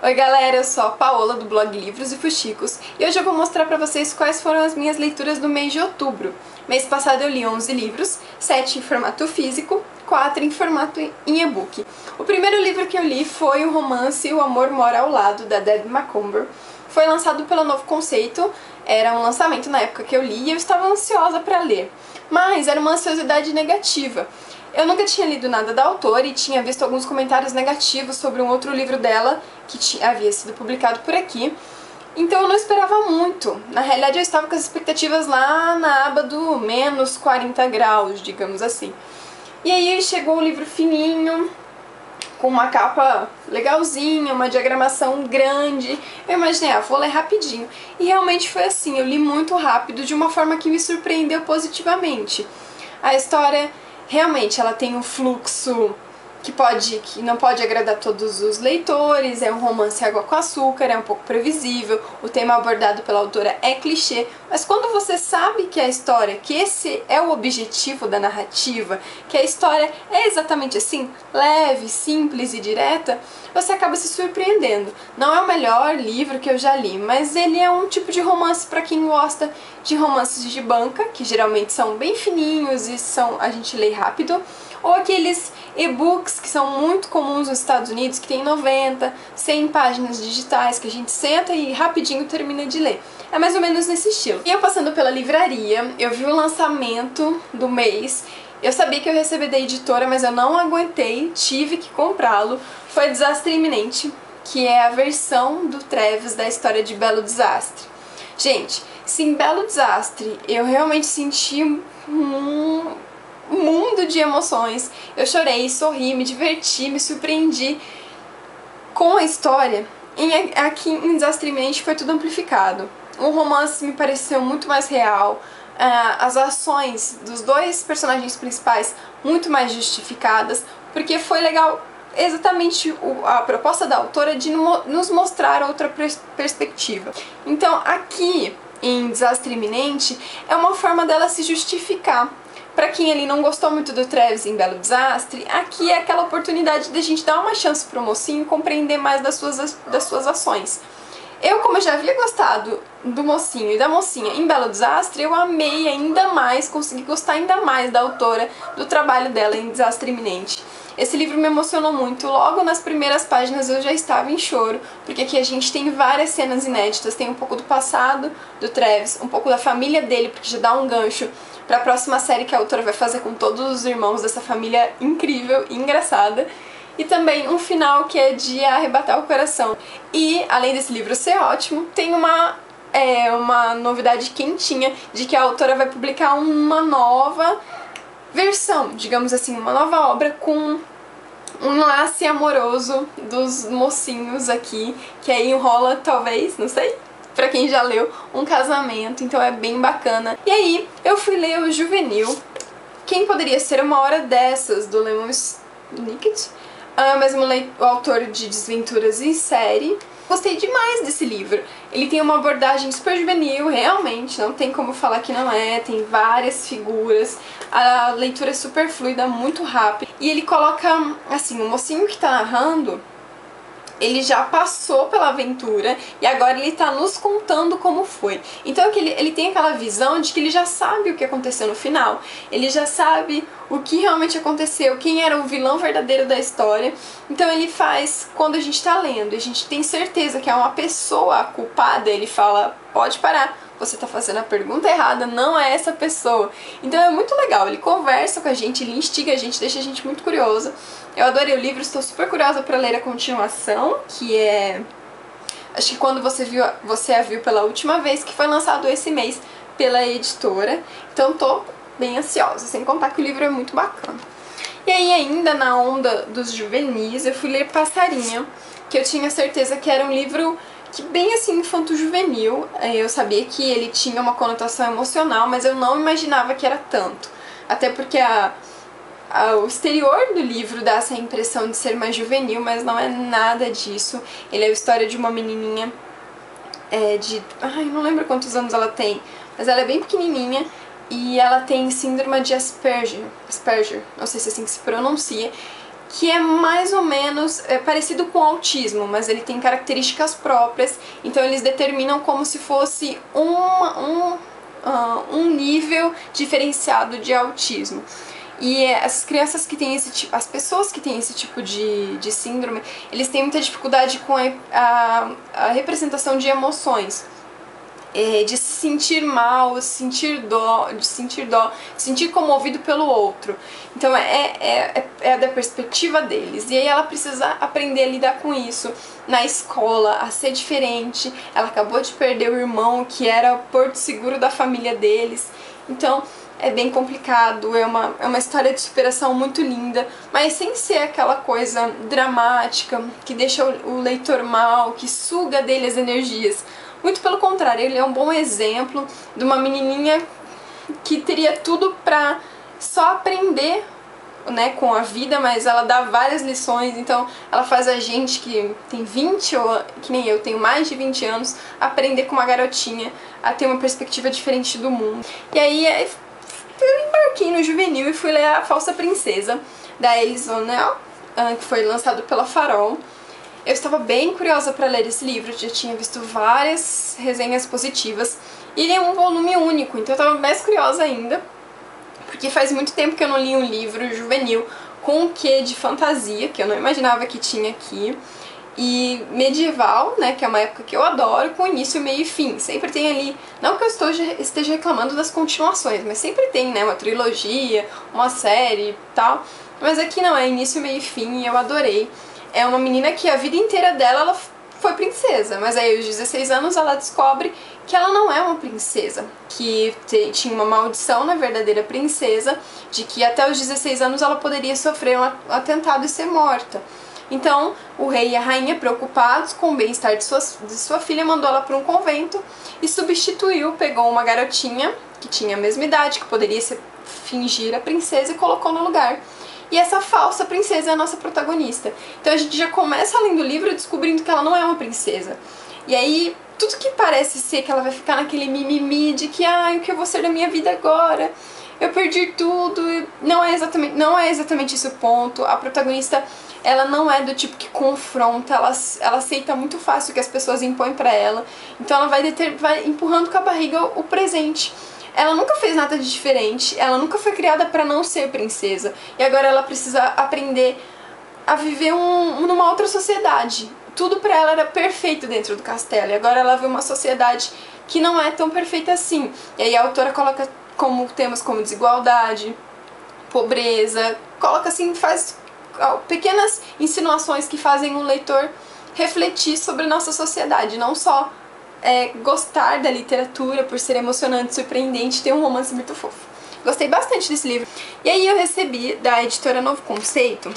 Oi galera, eu sou a Paola do blog Livros e Fuxicos e hoje eu vou mostrar pra vocês quais foram as minhas leituras do mês de outubro. Mês passado eu li 11 livros, 7 em formato físico, 4 em formato em e-book. O primeiro livro que eu li foi o romance O Amor Mora ao Lado, da Debbie Macomber. Foi lançado pela Novo Conceito, era um lançamento na época que eu li e eu estava ansiosa pra ler. Mas era uma ansiosidade negativa. Eu nunca tinha lido nada da autora e tinha visto alguns comentários negativos sobre um outro livro dela que havia sido publicado por aqui. Então eu não esperava muito. Na realidade eu estava com as expectativas lá na aba do menos 40 graus, digamos assim. E aí chegou um livro fininho, com uma capa legalzinha, uma diagramação grande. Eu imaginei, vou ler rapidinho. E realmente foi assim, eu li muito rápido, de uma forma que me surpreendeu positivamente. A história, realmente, ela tem um fluxo que não pode agradar todos os leitores, é um romance água com açúcar, é um pouco previsível, o tema abordado pela autora é clichê, mas quando você sabe que a história, que esse é o objetivo da narrativa, que a história é exatamente assim, leve, simples e direta, você acaba se surpreendendo. Não é o melhor livro que eu já li, mas ele é um tipo de romance para quem gosta de romances de banca, que geralmente são bem fininhos e a gente lê rápido, ou aqueles e-books que são muito comuns nos Estados Unidos, que tem 90, 100 páginas digitais, que a gente senta e rapidinho termina de ler. É mais ou menos nesse estilo. E eu passando pela livraria, eu vi o lançamento do mês. Eu sabia que eu ia receber da editora, mas eu não aguentei, tive que comprá-lo. Foi Desastre Iminente, que é a versão do Travis da história de Belo Desastre. Gente, se em Belo Desastre eu realmente senti um mundo de emoções, eu chorei, sorri, me diverti, me surpreendi com a história, aqui em Desastre Iminente foi tudo amplificado. O romance me pareceu muito mais real, as ações dos dois personagens principais muito mais justificadas, porque foi legal exatamente a proposta da autora de nos mostrar outra perspectiva. Então aqui em Desastre Iminente é uma forma dela se justificar. Pra quem ali não gostou muito do Travis em Belo Desastre, aqui é aquela oportunidade de a gente dar uma chance pro mocinho compreender mais das suas ações. Eu, como eu já havia gostado do mocinho e da mocinha em Belo Desastre, eu amei ainda mais, consegui gostar ainda mais da autora, do trabalho dela em Desastre Iminente. Esse livro me emocionou muito, logo nas primeiras páginas eu já estava em choro, porque aqui a gente tem várias cenas inéditas, tem um pouco do passado do Travis, um pouco da família dele, porque já dá um gancho para a próxima série que a autora vai fazer com todos os irmãos dessa família incrível e engraçada, e também um final que é de arrebatar o coração. E, além desse livro ser ótimo, tem uma novidade quentinha de que a autora vai publicar uma nova versão, digamos assim, uma nova obra com um enlace amoroso dos mocinhos aqui, que aí enrola, talvez, não sei, pra quem já leu, um casamento, então é bem bacana. E aí, eu fui ler o Juvenil, Quem Poderia Ser Uma Hora Dessas, do Lemon Snicket, mesmo o autor de Desventuras em Série. Gostei demais desse livro. Ele tem uma abordagem super juvenil, realmente, não tem como falar que não é, tem várias figuras, a leitura é super fluida, muito rápida. E ele coloca, assim, o mocinho que tá narrando, ele já passou pela aventura e agora ele tá nos contando como foi. Então ele tem aquela visão de que ele já sabe o que aconteceu no final, ele já sabe o que realmente aconteceu, quem era o vilão verdadeiro da história. Então ele faz, quando a gente tá lendo, a gente tem certeza que é uma pessoa culpada, ele fala, pode parar, você tá fazendo a pergunta errada, não é essa pessoa. Então é muito legal, ele conversa com a gente, ele instiga a gente, deixa a gente muito curioso. Eu adorei o livro, estou super curiosa para ler a continuação, que é... acho que quando você a viu pela última vez, que foi lançado esse mês pela editora. Então tô bem ansiosa, sem contar que o livro é muito bacana. E aí ainda na onda dos juvenis, eu fui ler Passarinha, que eu tinha certeza que era um livro que bem assim infanto-juvenil. Eu sabia que ele tinha uma conotação emocional, mas eu não imaginava que era tanto. Até porque o exterior do livro dá essa impressão de ser mais juvenil, mas não é nada disso. Ele é a história de uma menininha não lembro quantos anos ela tem, mas ela é bem pequenininha e ela tem síndrome de Asperger, não sei se é assim que se pronuncia, que é mais ou menos parecido com o autismo, mas ele tem características próprias, então eles determinam como se fosse um nível diferenciado de autismo. E as crianças que têm esse tipo, as pessoas que têm esse tipo de síndrome, eles têm muita dificuldade com a representação de emoções. De se sentir mal, de sentir dó, se sentir comovido pelo outro. Então é da perspectiva deles. E aí ela precisa aprender a lidar com isso na escola, a ser diferente. Ela acabou de perder o irmão, que era o porto seguro da família deles. Então é bem complicado, é uma história de superação muito linda, mas sem ser aquela coisa dramática, que deixa o leitor mal, que suga dele as energias. Muito pelo contrário, ele é um bom exemplo de uma menininha que teria tudo pra só aprender, né, com a vida, mas ela dá várias lições, então ela faz a gente que tem 20, ou que nem eu, tenho mais de 20 anos, aprender com uma garotinha a ter uma perspectiva diferente do mundo. E aí eu embarquei no juvenil e fui ler A Falsa Princesa, da Alice O'Neill, que foi lançado pela Farol. Eu estava bem curiosa para ler esse livro, já tinha visto várias resenhas positivas, e ele é um volume único, então eu estava mais curiosa ainda, porque faz muito tempo que eu não li um livro juvenil com um quê de fantasia, que eu não imaginava que tinha aqui, e medieval, né, que é uma época que eu adoro, com início, meio e fim. Sempre tem ali, não que eu esteja reclamando das continuações, mas sempre tem, né, uma trilogia, uma série e tal, mas aqui não, é início, meio e fim, e eu adorei. É uma menina que a vida inteira dela ela foi princesa, mas aí aos 16 anos ela descobre que ela não é uma princesa, que tinha uma maldição na verdadeira princesa, de que até os 16 anos ela poderia sofrer um atentado e ser morta. Então o rei e a rainha, preocupados com o bem-estar de sua filha, mandou ela para um convento e substituiu, pegou uma garotinha que tinha a mesma idade, que poderia fingir a princesa, e colocou no lugar. E essa falsa princesa é a nossa protagonista. Então a gente já começa lendo o livro descobrindo que ela não é uma princesa. E aí, tudo que parece ser que ela vai ficar naquele mimimi de que o que eu vou ser da minha vida agora? Eu perdi tudo. Não é exatamente esse o ponto. A protagonista, ela não é do tipo que confronta, ela aceita muito fácil o que as pessoas impõem pra ela. Então ela vai empurrando com a barriga o presente. Ela nunca fez nada de diferente, ela nunca foi criada para não ser princesa. E agora ela precisa aprender a viver numa outra sociedade. Tudo pra ela era perfeito dentro do castelo, e agora ela vê uma sociedade que não é tão perfeita assim. E aí a autora coloca temas como desigualdade, pobreza, coloca assim, faz pequenas insinuações que fazem o leitor refletir sobre a nossa sociedade, não só gostar da literatura por ser emocionante, surpreendente, ter um romance muito fofo. Gostei bastante desse livro. E aí eu recebi da editora Novo Conceito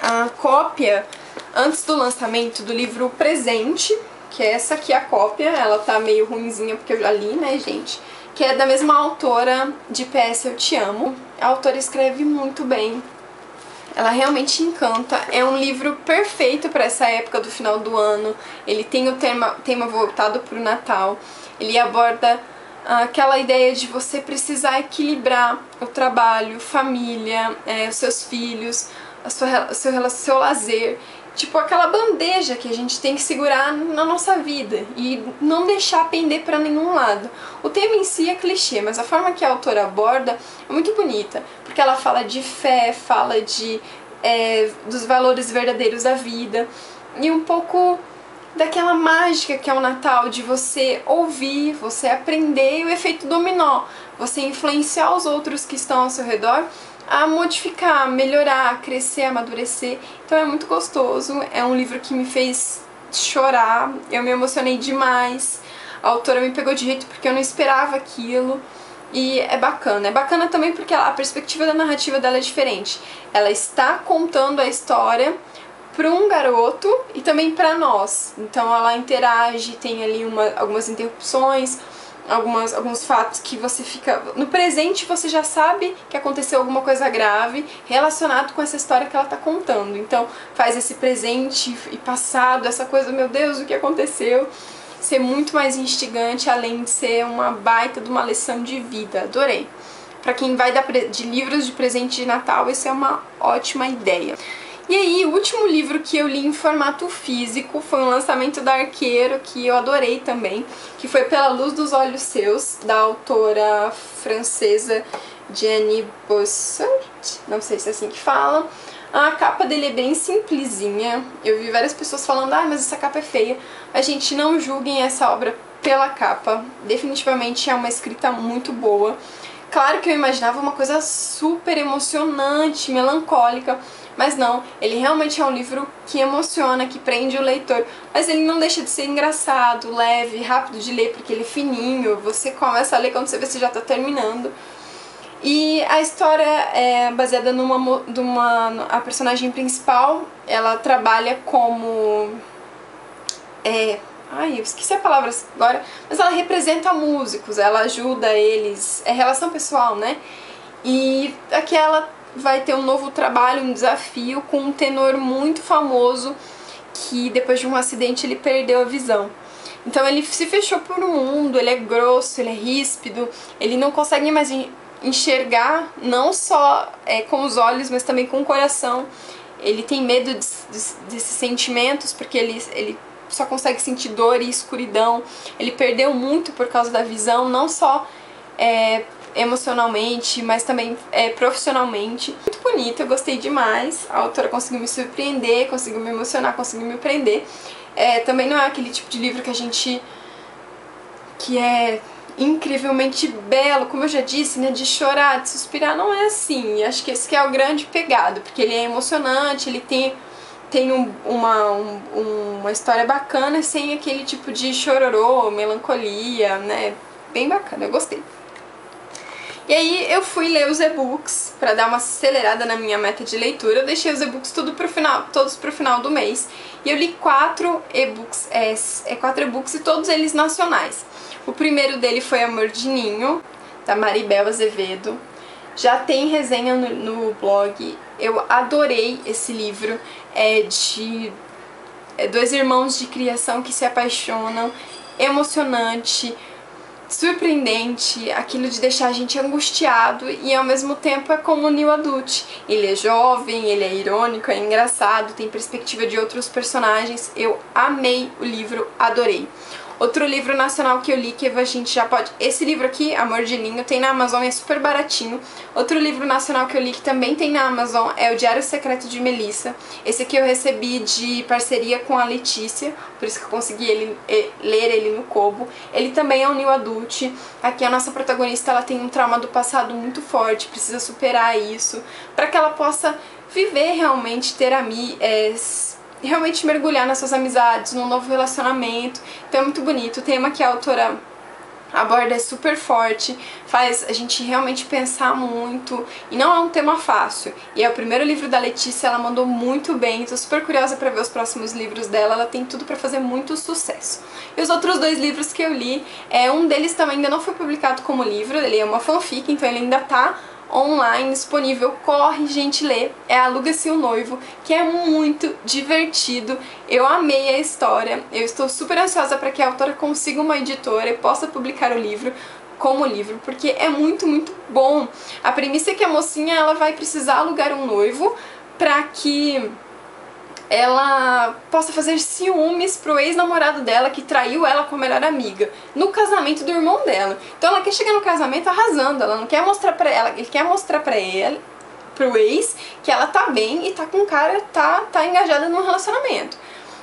a cópia, antes do lançamento, do livro Presente, que é essa aqui a cópia, ela tá meio ruinzinha porque eu já li, né, gente? Que é da mesma autora de PS Eu Te Amo. A autora escreve muito bem. Ela realmente encanta, é um livro perfeito para essa época do final do ano. Ele tem o tema voltado para o Natal. Ele aborda aquela ideia de você precisar equilibrar o trabalho, família, os seus filhos, seu lazer. Tipo aquela bandeja que a gente tem que segurar na nossa vida e não deixar pender para nenhum lado. O tema em si é clichê, mas a forma que a autora aborda é muito bonita, porque ela fala de fé, fala dos valores verdadeiros da vida e um pouco daquela mágica que é o Natal, de você ouvir, você aprender, e o efeito dominó, você influenciar os outros que estão ao seu redor a modificar, melhorar, crescer, amadurecer. Então é muito gostoso, é um livro que me fez chorar, eu me emocionei demais, a autora me pegou de jeito porque eu não esperava aquilo, e é bacana também porque a perspectiva da narrativa dela é diferente. Ela está contando a história para um garoto e também para nós, então ela interage, tem ali algumas interrupções, alguns fatos que você fica... No presente você já sabe que aconteceu alguma coisa grave relacionado com essa história que ela tá contando. Então faz esse presente e passado, essa coisa, meu Deus, o que aconteceu, ser muito mais instigante, além de ser uma baita de uma lição de vida. Adorei. Pra quem vai dar de livros de presente de Natal, isso é uma ótima ideia. E aí, o último livro que eu li em formato físico foi um lançamento da Arqueiro, que eu adorei também, que foi Pela Luz dos Olhos Seus, da autora francesa Jenny Bossert, não sei se é assim que fala. A capa dele é bem simplesinha, eu vi várias pessoas falando, ah, mas essa capa é feia. A gente não julguem essa obra pela capa, definitivamente é uma escrita muito boa. Claro que eu imaginava uma coisa super emocionante, melancólica, mas não, ele realmente é um livro que emociona, que prende o leitor, mas ele não deixa de ser engraçado, leve, rápido de ler, porque ele é fininho, você começa a ler quando você vê se já tá terminando. E a história é baseada a personagem principal, ela trabalha como... Ai, eu esqueci a palavra agora, mas ela representa músicos, ela ajuda eles, é relação pessoal, né? E aqui ela vai ter um novo trabalho, um desafio com um tenor muito famoso que depois de um acidente ele perdeu a visão. Então ele se fechou por um mundo, ele é grosso, ele é ríspido, ele não consegue mais enxergar, não só com os olhos, mas também com o coração. Ele tem medo desses sentimentos porque ele só consegue sentir dor e escuridão. Ele perdeu muito por causa da visão, não só emocionalmente, mas também profissionalmente. Muito bonito, eu gostei demais. A autora conseguiu me surpreender, conseguiu me emocionar, conseguiu me prender. Também não é aquele tipo de livro que é incrivelmente belo, como eu já disse, né, de chorar, de suspirar, não é assim. Acho que esse que é o grande pegado, porque ele é emocionante, ele tem uma história bacana sem aquele tipo de chororô, melancolia, né? Bem bacana, eu gostei. E aí eu fui ler os e-books pra dar uma acelerada na minha meta de leitura. Eu deixei os e-books todos pro final do mês. E eu li 4 e-books, 4 e-books e todos eles nacionais. O primeiro dele foi Amor de Ninho, da Maribel Azevedo. Já tem resenha no blog. Eu adorei esse livro. É de dois irmãos de criação que se apaixonam, emocionante, surpreendente, aquilo de deixar a gente angustiado e ao mesmo tempo é como o new adult. Ele é jovem, ele é irônico, é engraçado, tem perspectiva de outros personagens. Eu amei o livro, adorei. Outro livro nacional que eu li, que a gente já pode... Esse livro aqui, Amor de Ninho, tem na Amazon, é super baratinho. Outro livro nacional que eu li, que também tem na Amazon, é O Diário Secreto de Melissa. Esse aqui eu recebi de parceria com a Letícia, por isso que eu consegui ler ele no Kobo. Ele também é um new adult. Aqui a nossa protagonista, ela tem um trauma do passado muito forte, precisa superar isso, para que ela possa viver realmente, realmente mergulhar nas suas amizades, num novo relacionamento. Então é muito bonito. O tema que a autora aborda é super forte, faz a gente realmente pensar muito, e não é um tema fácil. E é o primeiro livro da Letícia, ela mandou muito bem, tô super curiosa pra ver os próximos livros dela, ela tem tudo pra fazer muito sucesso. E os outros 2 livros que eu li, um deles também ainda não foi publicado como livro, ele é uma fanfic, então ele ainda tá online, disponível, corre, gente, lê. É Aluga-se um Noivo, que é muito divertido. Eu amei a história, eu estou super ansiosa para que a autora consiga uma editora e possa publicar o livro como livro, porque é muito, muito bom. A premissa é que a mocinha ela vai precisar alugar um noivo para que ela possa fazer ciúmes pro ex-namorado dela que traiu ela com a melhor amiga no casamento do irmão dela. Então ela quer chegar no casamento arrasando, ela não quer mostrar pra ela, ele quer mostrar pra ele, pro ex, que ela tá bem e tá com o cara, tá engajada num relacionamento.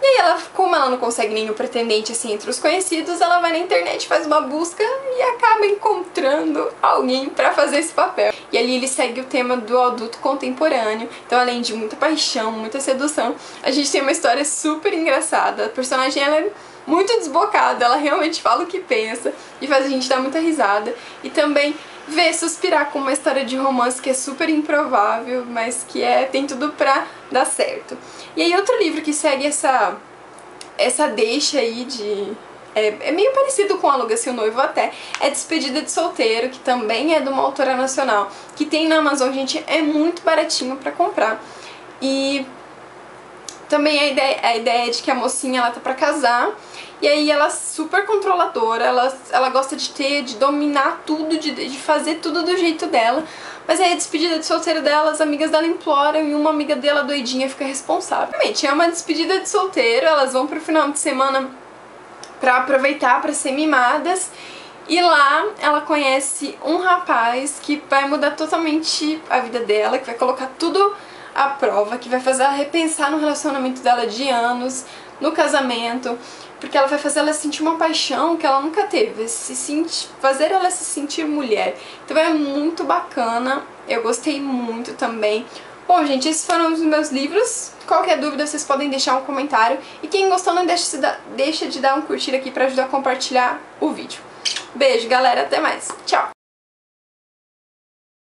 E aí ela, como ela não consegue nenhum pretendente assim entre os conhecidos, ela vai na internet, faz uma busca e acaba encontrando alguém pra fazer esse papel. E ali ele segue o tema do adulto contemporâneo. Então além de muita paixão, muita sedução, a gente tem uma história super engraçada. A personagem ela é muito desbocada, ela realmente fala o que pensa e faz a gente dar muita risada. E também ver suspirar com uma história de romance que é super improvável, mas que tem tudo pra dar certo. E aí outro livro que segue essa deixa aí de... É meio parecido com Aluga-se um Noivo até, é Despedida de Solteiro, que também é de uma autora nacional, que tem na Amazon, gente, é muito baratinho pra comprar. E Também a ideia é de que a mocinha ela tá pra casar, e aí ela é super controladora, ela gosta de dominar tudo, de fazer tudo do jeito dela. Mas aí a despedida de solteiro dela, as amigas dela imploram e uma amiga dela doidinha fica responsável. Realmente, é uma despedida de solteiro, elas vão pro final de semana pra aproveitar, pra ser mimadas. E lá ela conhece um rapaz que vai mudar totalmente a vida dela, que vai colocar tudo à prova, que vai fazer ela repensar no relacionamento dela de anos, no casamento, porque ela vai fazer ela sentir uma paixão que ela nunca teve, fazer ela se sentir mulher. Então é muito bacana, eu gostei muito também. Bom, gente, esses foram os meus livros. Qualquer dúvida vocês podem deixar um comentário. E quem gostou não deixa de dar um curtir aqui pra ajudar a compartilhar o vídeo. Beijo, galera, até mais. Tchau!